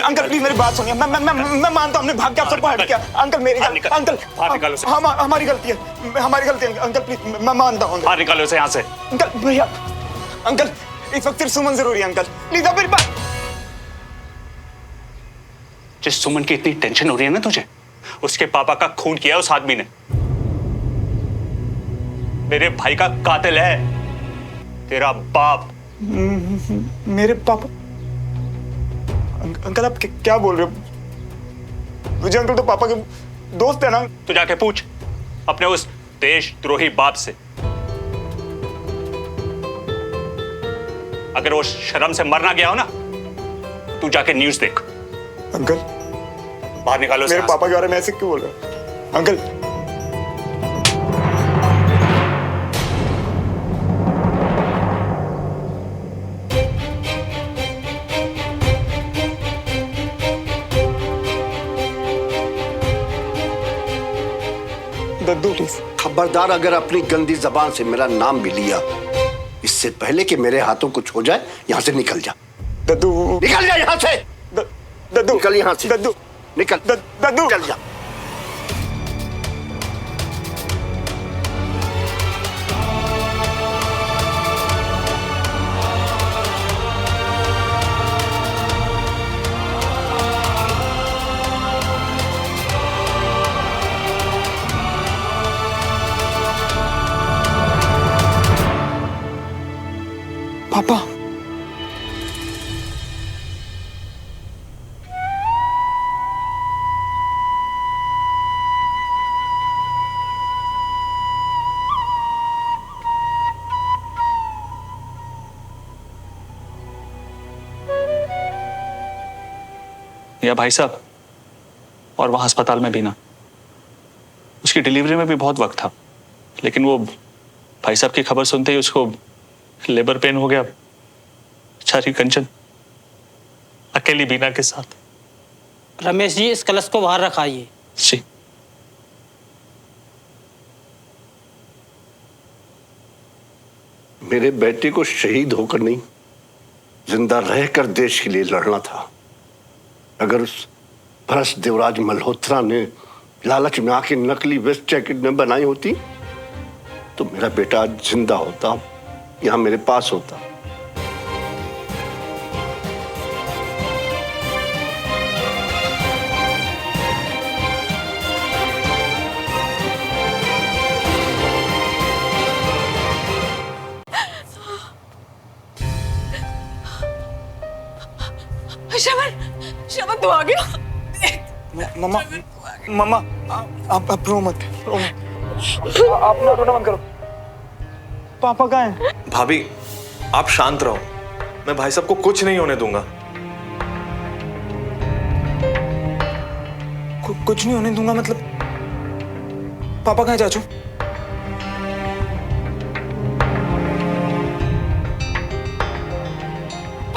Uncle please मेरी बात सुनिए। मैं मानता हूँ हमने भाग के आप सबको हट किया। अंकल मेरी अंकल हमारी गलती है, हमारी गलती है अंकल प्लीज, मैं मानता हूँ। बाहर निकालो उसे यहाँ से। अंकल भैया, अंकल इस वक्त सिर्फ सुमन जरूरी है अंकल, प्लीज आप मेरी बात। जिस सुमन की इतनी टेंशन हो रही है ना तुझे, उसके पापा का खून किया उस आदमी ने। मेरे भाई का कातिल है तेरा बाप। मेरे पापा? अंकल आप क्या बोल रहे हो? मुझे अंकल तो पापा के दोस्त है ना। तू जाके पूछ अपने उस देशद्रोही बाप से, अगर वो शर्म से मर ना गया हो ना, तू जाके न्यूज देख। अंकल बाहर निकालो मेरे पापा के बारे में ऐसे क्यों बोल रहे हो अंकल? Daddu please. खबरदार, अगर अपनी गंदी जबान से मेरा नाम भी लिया, इससे पहले कि मेरे हाथों कुछ हो जाए, यहां से निकल जा। दद्दू निकल जा यहां से। दद्दू निकल यहां से। दद्दू निकल। दद्दू निकल जा। पापा या भाई साहब, और वहां अस्पताल में भी ना, उसकी डिलीवरी में भी बहुत वक्त था, लेकिन वो भाई साहब की खबर सुनते ही उसको लेबर पेन हो गया। बेचारी कंचन अकेली बीना के साथ। रमेश जी, इस कलश को बाहर रखाइए। जी। मेरे बेटे को शहीद होकर नहीं, जिंदा रहकर देश के लिए लड़ना था। अगर उस भ्रष्ट देवराज मल्होत्रा ने लालच में आके नकली वेस्ट जैकेट न बनाई होती, तो मेरा बेटा आज जिंदा होता, यहां मेरे पास होता। श्रवण तू आ गया। मम्मा मम्मा आप रो मत, आप ना रोना बंद करो। पापा कहाँ हैं? भाभी आप शांत रहो, मैं भाई साहब को कुछ नहीं होने दूंगा। कुछ नहीं होने दूंगा मतलब? पापा कहाँ हैं चाचू?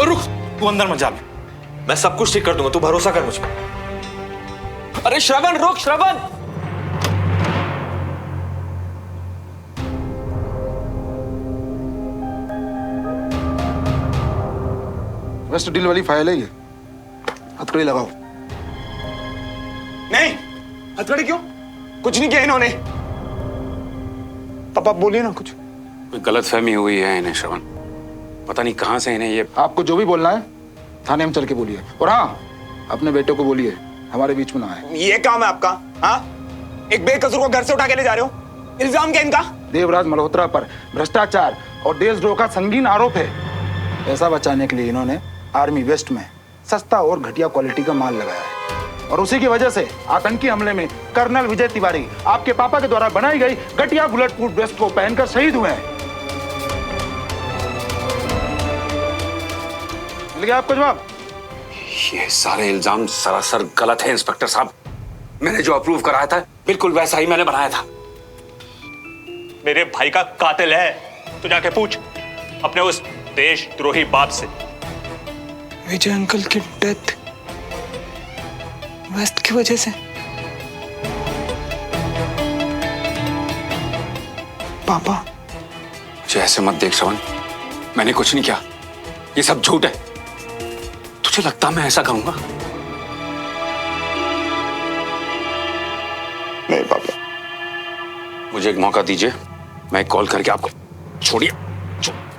रुक, तू अंदर मत जा, मैं सब कुछ ठीक कर दूंगा, तू भरोसा कर मुझ पर। अरे श्रवण रुक, श्रवण। वेस्ट डील वाली फाइल है ये, हथकड़ी लगाओ। नहीं, हथकड़ी क्यों? कुछ नहीं किया इन्होंने। पापा बोलिए ना कुछ। कोई गलतफहमी हुई है इन्हें श्रवण, पता नहीं कहां से इन्हें ये। आपको जो भी बोलना है थाने में चल के बोलिए, और हाँ, अपने बेटे को बोलिए हमारे बीच में ना आए। ये काम है आपका? हाँ, एक बेकसूर को घर से उठा के ले जा रहे हो, इल्जाम क्या इनका? देवराज मल्होत्रा पर भ्रष्टाचार और देशद्रोह का संगीन आरोप है। पैसा बचाने के लिए इन्होंने आर्मी वेस्ट में सस्ता और घटिया क्वालिटी का माल लगाया है, और उसी की वजह से आतंकी हमले में कर्नल विजय तिवारी आपके पापा के द्वारा बनाई गई घटिया बुलेट प्रूफ वेस्ट को पहनकर शहीद हुए हैं। मिल गया आपको जवाब? ये सारे इल्जाम सरासर गलत है इंस्पेक्टर साहब। मैंने जो अप्रूव कराया था बिल्कुल वैसा ही मैंने बनाया था। मेरे भाई का कातिल है, तू जाके पूछ अपने उस देशद्रोही बाप से। विजय अंकल की डेथ वेस्ट की वजह से? पापा मुझे ऐसे मत देख श्रवण, मैंने कुछ नहीं किया, ये सब झूठ है। तुझे लगता मैं ऐसा कहूंगा? नहीं पापा। मुझे एक मौका दीजिए, मैं कॉल करके आपको छोड़िए।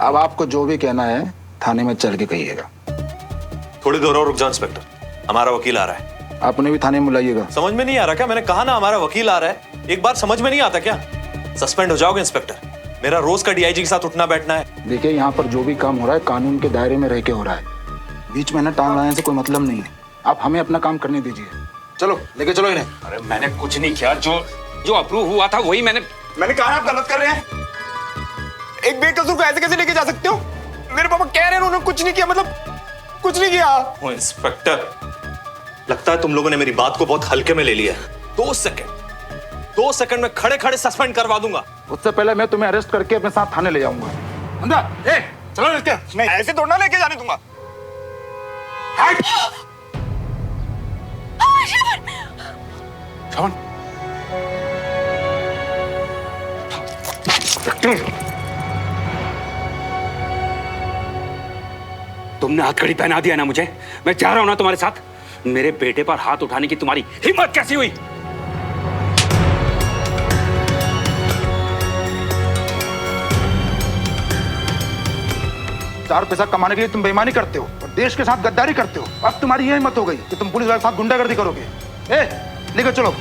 अब आपको जो भी कहना है थाने में चल के कहिएगा। थोड़ी देर और रुक जाओ इंस्पेक्टर, हमारा वकील आ रहा है। आप उन्हें भी थाने में बुलाइएगा। समझ में नहीं आ रहा क्या? मैंने कहा ना हमारा वकील आ रहा है। एक बार समझ में नहीं आता क्या? सस्पेंड हो जाओगे इंस्पेक्टर। मेरा रोज का डीआईजी के साथ उठना बैठना है। देखिए, यहाँ पर जो भी काम हो रहा है कानून के दायरे में रह के हो रहा है। बीच में ना टांग लाने से कोई मतलब नहीं है। आप हमें अपना काम करने दीजिए। चलो लेके चलो इन्हें। अरे मैंने कुछ नहीं किया, जो अप्रूव हुआ था वही मैंने कहा आप गलत कर रहे हैं। एक बेकसूर को ऐसे कैसे लेके जा सकते हो? मेरे पापा कह रहे हैं उन्होंने कुछ नहीं किया, मतलब कुछ नहीं किया। ओ इंस्पेक्टर, लगता है तुम लोगों ने मेरी बात को बहुत हल्के में ले लिया है। 2 सेकंड में खड़े खड़े सस्पेंड करवा दूंगा। उससे पहले मैं तुम्हें अरेस्ट करके अपने साथ थाने ले जाऊंगा। अंदर ए, चलो लेके। मैं ऐसे थोड़ा लेके जाने दूंगा। श्रवण, तुमने हथकड़ी पहना दिया ना मुझे। मैं जा रहा हूं ना तुम्हारे साथ। मेरे बेटे पर हाथ उठाने की तुम्हारी हिम्मत कैसी हुई? चार पैसा कमाने के लिए तुम बेईमानी करते हो और देश के साथ गद्दारी करते हो। अब तुम्हारी यह हिम्मत हो गई कि तुम पुलिस वाले के साथ गुंडागर्दी करोगे। ए, लेकर चलो।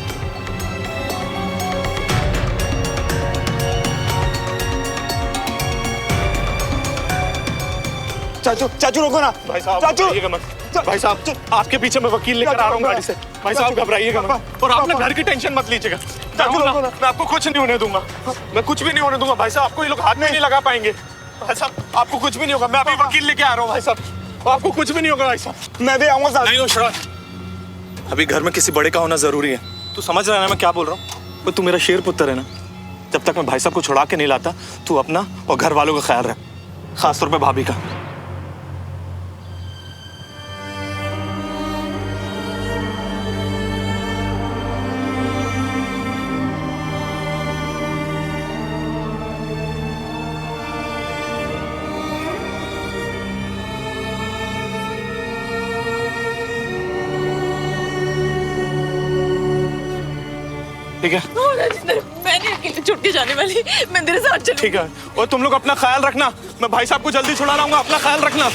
चाचू रोको ना। भाई साहब चाचू, घबराइएगा मत। भाई साहब आपके पीछे मैं वकील लेकर आ रहा हूँ गाड़ी से। भाई साहब घबराइएगा मत, और आप ना घर की टेंशन मत लीजिएगा। चाचू मैं आपको कुछ नहीं होने दूंगा। मैं कुछ भी नहीं होने दूंगा भाई साहब। आपको ये लोग हाथ में नहीं लगा पाएंगे। भाई साहब आपको कुछ भी नहीं होगा। मैं अभी वकील लेके आ रहा हूँ भाई साहब। आपको कुछ भी नहीं होगा भाई साहब। मैं भी आऊंगा साथ। नहीं हो श्रवण, अभी घर में किसी बड़े का होना जरूरी है। तू समझ रहा है ना मैं क्या बोल रहा हूँ? तू मेरा शेर पुत्र है ना। जब तक मैं भाई साहब को छुड़ा के नहीं लाता, तू अपना और घर वालों का ख्याल रख, खासतौर पर भाभी का। ठीक है, मैं नहीं अकेले छुट के जाने वाली। मैं तेरे साथ चलूंगी। ठीक है। और तुम लोग अपना ख्याल रखना। मैं भाई साहब को जल्दी छुड़ा लाऊंगा, अपना ख्याल रखना।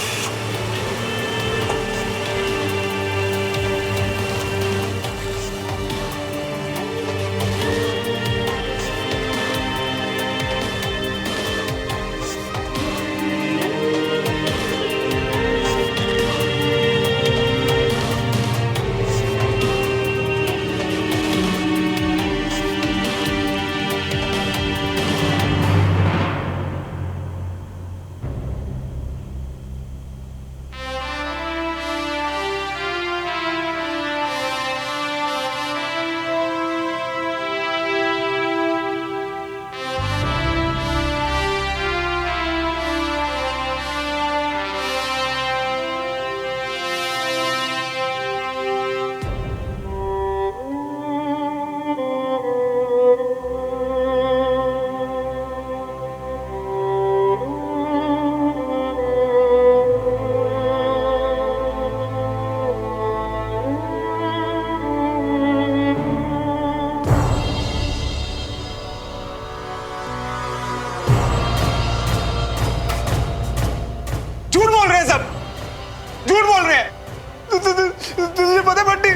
तुझे पता है बंटी,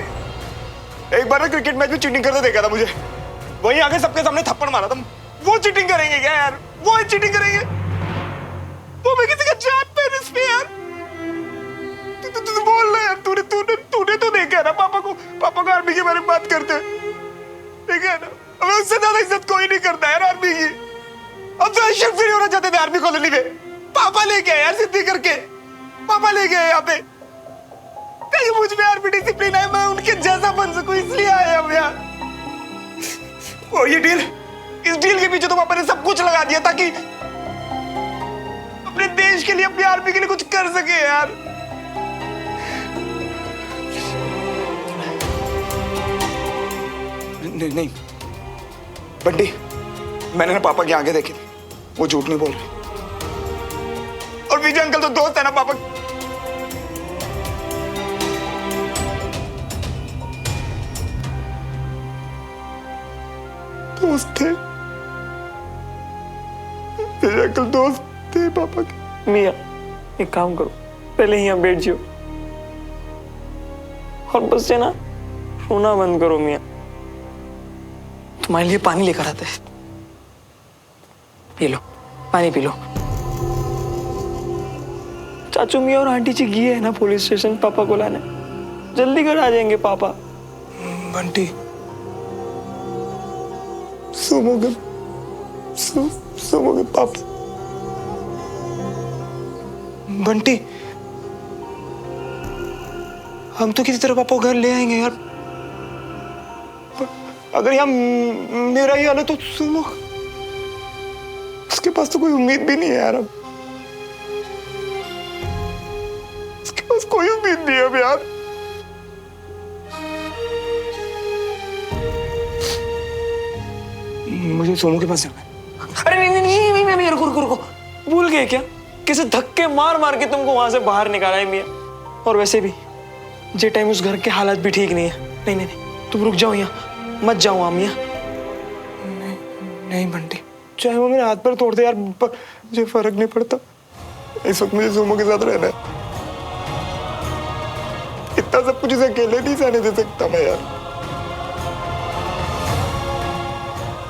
एक बार ना क्रिकेट मैच में चीटिंग करते देखा था मुझे। वहीं आगे सबके सामने थप्पड़ मारा था। वो चीटिंग करेंगे क्या यार? वो चीटिंग करेंगे? वो मैं किसी का जान पे इस पे यार। तू बोल रहा यार। तूने तो देखा है ना पापा को आर्मी के बारे में बात करते देखा है ना। अब उससे ज्यादा इज्जत कोई नहीं करता है आर्मी की। अब तो शिफ्ट नहीं होना चाहते थे आर्मी कॉलोनी में। पापा लेके आए यार सिद्धि करके। पापा लेके आए यहाँ पे। कहीं मुझ में आर्मी डिसिप्लिन है, मैं उनके जैसा बन सकूं, इसलिए आए हम यहाँ। और ये डील, इस डील के पीछे तो पापा ने सब कुछ लगा दिया ताकि अपने देश के लिए, अपनी आर्मी के लिए कुछ कर सके यार। नहीं बंटी, मैंने ना पापा की आंखें देखी थी, वो झूठ नहीं बोल रहे। और विजय अंकल तो दोस्त है ना पापा। दोस्त थे, मेरे अंकल दोस्त थे पापा के। मियाँ एक काम करो, पहले यहाँ बैठ जाओ और बस से ना रोना बंद करो। मियाँ तुम्हारे लिए पानी लेकर आते हैं, पी लो, पानी पी लो। चाचू मियाँ और आंटी जी गए है ना पुलिस स्टेशन पापा को लाने, जल्दी घर आ जाएंगे पापा। बंटी सोमोगे सोमोगे पापा। बंटी हम तो किसी तरह पापा को घर ले आएंगे यार। अगर यहाँ मेरा ही हाल है तो सुनो, उसके पास तो कोई उम्मीद भी नहीं है यार। अब उसके पास कोई उम्मीद नहीं है अब यार। मुझे सोनू के पास जाना है। अरे नहीं नहीं नहीं नहीं नहीं, रुको रुको रुको, भूल गए क्या? किसी धक्के मार मार के तुमको वहां से बाहर निकाला है मियाँ। और वैसे भी जे टाइम उस घर के हालात भी ठीक नहीं है। नहीं नहीं नहीं, तुम रुक जाओ यहाँ, मत जाओ मियाँ। नहीं बंटी, चाहे वो मेरे हाथ पर तोड़ दे यार, पर मुझे फर्क नहीं पड़ता। इस वक्त मुझे सोमो के साथ रहना है। इतना सब कुछ इसे अकेले नहीं सहने दे सकता मैं यार।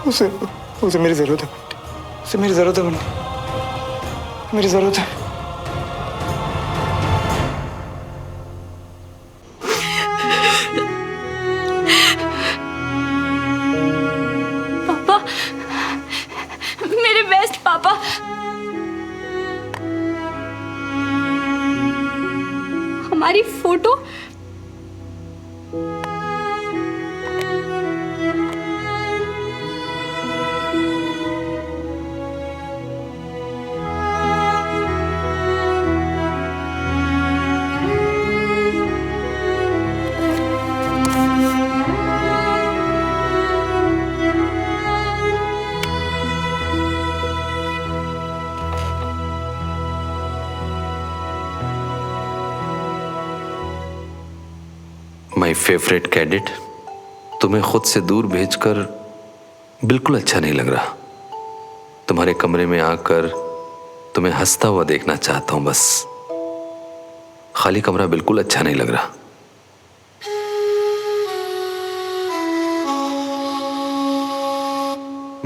उसे मेरी जरूरत है बंटी, उसे मेरी जरूरत है बंटी, मेरी जरूरत है। पापा, मेरे बेस्ट पापा। हमारी फोटो माय फेवरेट कैडेट, तुम्हें खुद से दूर भेजकर बिल्कुल अच्छा नहीं लग रहा। तुम्हारे कमरे में आकर तुम्हें हंसता हुआ देखना चाहता हूं बस। खाली कमरा बिल्कुल अच्छा नहीं लग रहा।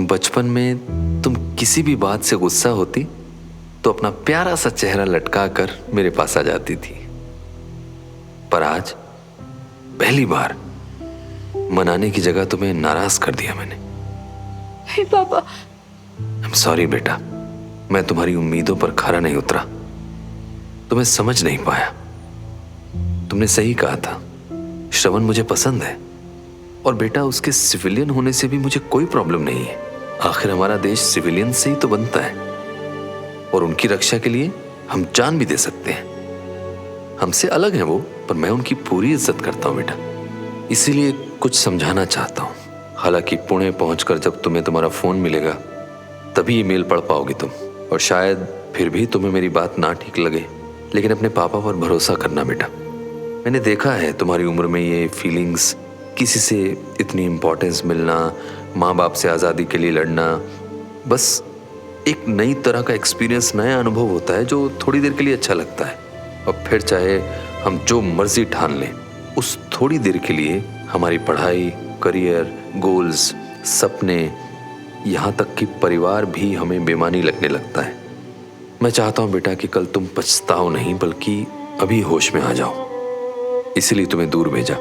बचपन में तुम किसी भी बात से गुस्सा होती तो अपना प्यारा सा चेहरा लटका कर मेरे पास आ जाती थी, पर आज पहली बार मनाने की जगह तुम्हें नाराज कर दिया मैंने। हे पापा। I'm sorry बेटा, मैं तुम्हारी उम्मीदों पर खरा नहीं उतरा, तुम्हें समझ नहीं पाया। तुमने सही कहा था, श्रवण मुझे पसंद है, और बेटा उसके सिविलियन होने से भी मुझे कोई प्रॉब्लम नहीं है। आखिर हमारा देश सिविलियन से ही तो बनता है, और उनकी रक्षा के लिए हम जान भी दे सकते हैं। हमसे अलग हैं वो, पर मैं उनकी पूरी इज्जत करता हूं बेटा, इसीलिए कुछ समझाना चाहता हूं। हालांकि पुणे पहुंचकर जब तुम्हें तुम्हारा फोन मिलेगा तभी ईमेल पढ़ पाओगे तुम, और शायद फिर भी तुम्हें मेरी बात ना ठीक लगे, लेकिन अपने पापा पर भरोसा करना बेटा। मैंने देखा है तुम्हारी उम्र में ये फीलिंग्स, किसी से इतनी इम्पोर्टेंस मिलना, माँ बाप से आज़ादी के लिए लड़ना, बस एक नई तरह का एक्सपीरियंस, नया अनुभव होता है जो थोड़ी देर के लिए अच्छा लगता है, और फिर चाहे हम जो मर्जी ठान लें, उस थोड़ी देर के लिए हमारी पढ़ाई, करियर, गोल्स, सपने, यहाँ तक कि परिवार भी हमें बेमानी लगने लगता है। मैं चाहता हूँ बेटा कि कल तुम पछताओ नहीं, बल्कि अभी होश में आ जाओ, इसीलिए तुम्हें दूर भेजा।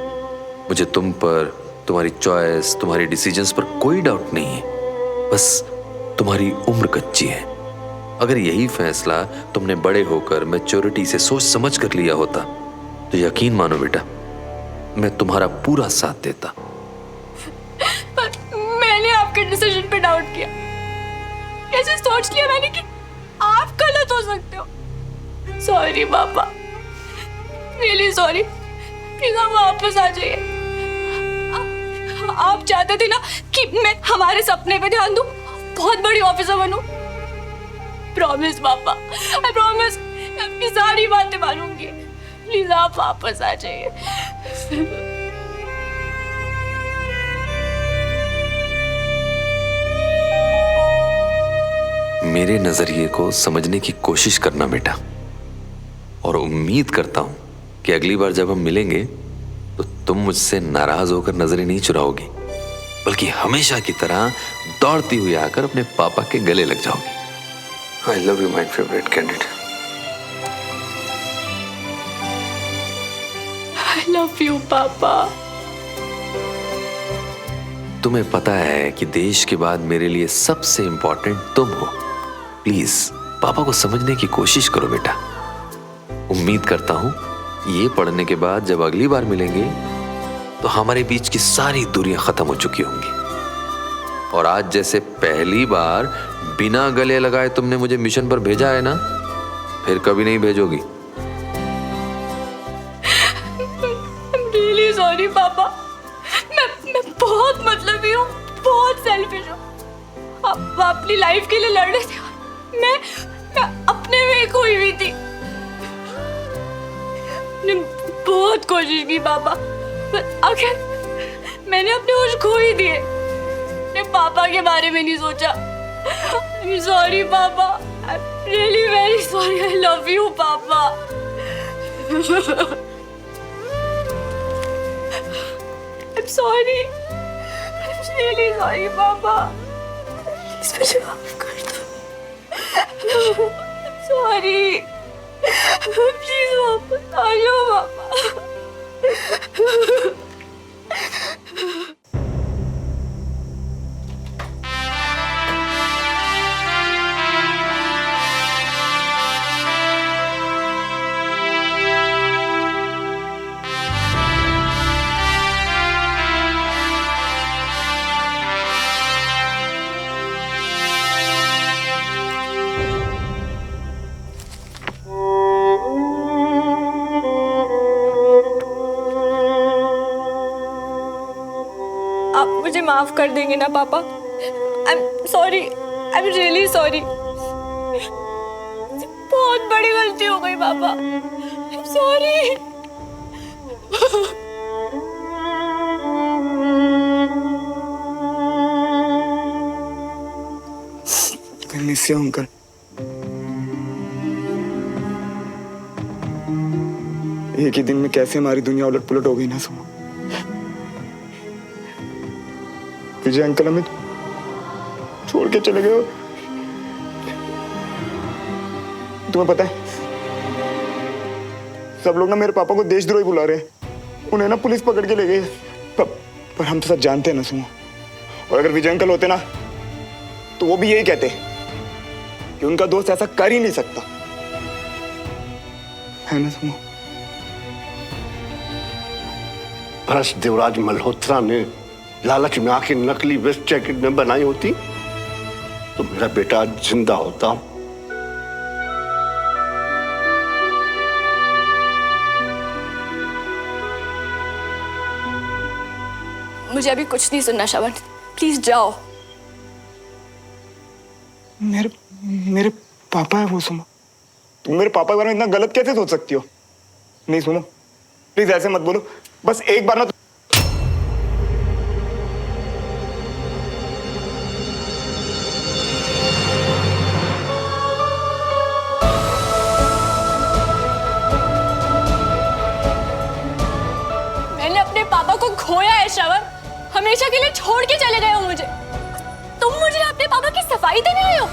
मुझे तुम पर, तुम्हारी चॉइस, तुम्हारी डिसीजंस पर कोई डाउट नहीं है, बस तुम्हारी उम्र कच्ची है। अगर यही फैसला तुमने बड़े होकर मैच्योरिटी से सोच समझ कर लिया होता तो यकीन मानो बेटा, मैं तुम्हारा पूरा साथ देता। पर मैंने आपके डिसीजन पे डाउट किया। कैसे सोच लिया मैंने कि आप गलत हो सकते हो। सॉरी पापा, रियली सॉरी। प्लीज आप वापस आ जाइए। आप चाहते थे ना कि मैं हमारे सपने पे ध्यान दूं, बहुत बड़ी ऑफिसर बनूं। प्रॉमिस पापा, आई प्रॉमिस, मैं आपकी सारी बातें मानूंगी। प्लीज आप वापस आ जाइए। मेरे नजरिए को समझने की कोशिश करना बेटा, और उम्मीद करता हूं कि अगली बार जब हम मिलेंगे तो तुम मुझसे नाराज होकर नजरें नहीं चुराओगी, बल्कि हमेशा की तरह दौड़ती हुई आकर अपने पापा के गले लग जाओगी। I love you my favourite candidate. I love you पापा। तुम्हें पता है कि देश के बाद मेरे लिए सबसे इंपॉर्टेंट तुम हो। प्लीज पापा को समझने की कोशिश करो बेटा। उम्मीद करता हूं ये पढ़ने के बाद जब अगली बार मिलेंगे तो हमारे बीच की सारी दूरियां खत्म हो चुकी होंगी, और आज जैसे पहली बार बिना गले लगाए तुमने मुझे मिशन पर भेजा है ना, फिर कभी नहीं भेजोगी। रियली सॉरी पापा। मैं बहुत मतलबी हूँ, बहुत सेल्फिश हूँ। आप अपनी लाइफ के लिए लड़ रहे थे, मैं अपने में खोई हुई थी। मैंने बहुत कोशिश की पापा, पर आखिर मैंने अपने होश खो ही दिए। मैंने पापा के बारे में नहीं सोचा। I'm sorry पापा, I'm really very sorry. I love you पापा। I'm sorry. I'm really sorry पापा। Please मुझे माफ कर दो। I'm sorry। प्लीज वापस आ जाओ पापा। आप मुझे माफ कर देंगे ना पापा? I am sorry, I am really sorry. बहुत बड़ी गलती हो गई पापा। I am sorry. I miss you, uncle. एक ही दिन में कैसे हमारी दुनिया उलट पुलट हो गई ना सुनो। विजय अंकल हमें छोड़ के चले गए। तुम्हें पता है सब लोग ना मेरे पापा को देशद्रोही बुला रहे हैं। उन्हें ना पुलिस पकड़ के ले गई। पर हम तो सब जानते हैं ना सुनो। और अगर विजय अंकल होते ना तो वो भी यही कहते कि उनका दोस्त ऐसा कर ही नहीं सकता, है ना सुनो। भ्रष्ट देवराज मल्होत्रा ने लालच में आके नकली वेस्ट जैकेट में बनाई होती तो मेरा बेटा आज जिंदा होता। मुझे अभी कुछ नहीं सुनना श्रवण, प्लीज जाओ। मेरे पापा है वो सुनो। तुम मेरे पापा के बारे में इतना गलत कैसे सोच सकती हो? नहीं सुनो प्लीज ऐसे मत बोलो। बस एक बार ना पापा को खोया है श्रवण। हमेशा के लिए छोड़ के चले गए हो मुझे। तुम मुझे अपने पापा की सफाई देने आए हो।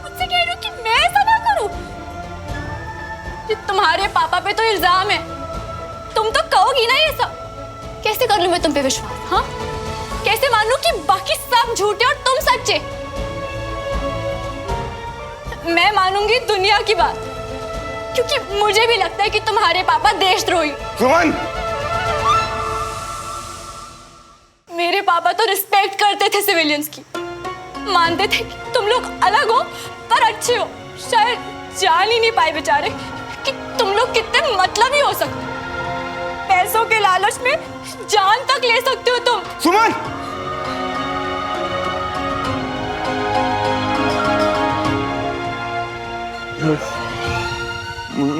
मुझसे कह रहे हो कि मैं ऐसा ना करूं। कि तुम्हारे पापा पे तो इल्जाम है, तुम तो कहोगी ना ये सब। कैसे कर लूं मैं तुम पे विश्वास? हाँ, कैसे मान लूं कि बाकी सब झूठे और तुम सच्चे? मैं मानूंगी दुनिया की बात, क्योंकि मुझे भी लगता है कि तुम्हारे पापा देशद्रोही। सुमन, मेरे पापा तो रिस्पेक्ट करते थे सिविलियंस की, मानते थे कि तुम लोग अलग हो पर अच्छे हो। शायद जान ही नहीं पाए बेचारे कि तुम लोग कितने मतलबी हो सकते। पैसों के लालच में जान तक ले सकते हो तुम। सुमन,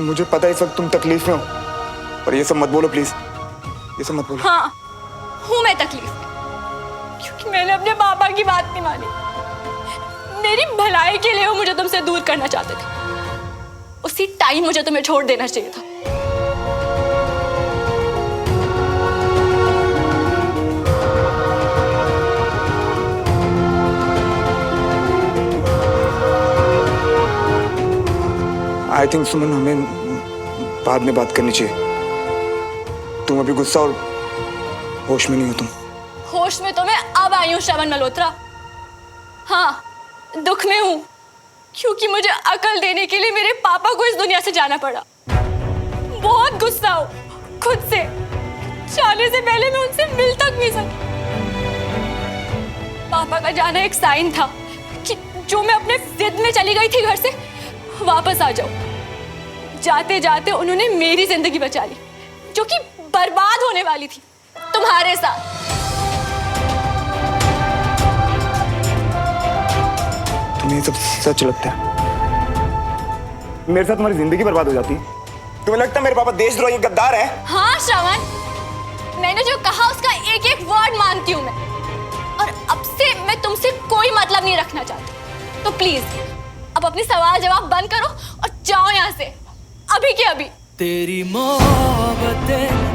मुझे पता है इस वक्त तुम तकलीफ में हो, पर ये सब मत बोलो प्लीज, ये सब मत बोलो। हाँ, हूँ मैं तकलीफ में, क्योंकि मैंने अपने पापा की बात नहीं मानी। मेरी भलाई के लिए वो मुझे तुमसे दूर करना चाहते थे। उसी टाइम मुझे तुम्हें छोड़ देना चाहिए था। आई थिंक सुमन, हमें बाद में बात करनी चाहिए। तुम अभी गुस्सा और होश में नहीं हो। तुम होश में तो मैं अब आई हूँ श्रवण मल्होत्रा। हाँ, दुख में हूँ क्योंकि मुझे अकल देने के लिए मेरे पापा को इस दुनिया से जाना पड़ा। बहुत गुस्सा हूँ खुद से। जाने से पहले मैं उनसे मिल तक नहीं सकी। पापा का जाना एक साइन था कि जो मैं अपने जिद में चली गई थी घर से, वापस आ जाओ। जाते जाते उन्होंने मेरी जिंदगी बचा ली, जो कि बर्बाद होने वाली थी तुम्हारे साथ। तुम्हें ये सब सच लगता है? मेरे साथ तुम्हारी जिंदगी बर्बाद हो जाती। तुम्हें लगता है मेरे पापा देशद्रोही गद्दार है? हाँ श्रवण, मैंने जो कहा उसका एक एक वर्ड मानती हूँ मैं, और अब से मैं तुमसे कोई मतलब नहीं रखना चाहती। तो प्लीज अब अपनी सवाल जवाब बंद करो और जाओ यहाँ से, अभी के अभी। तेरी मोहब्बतें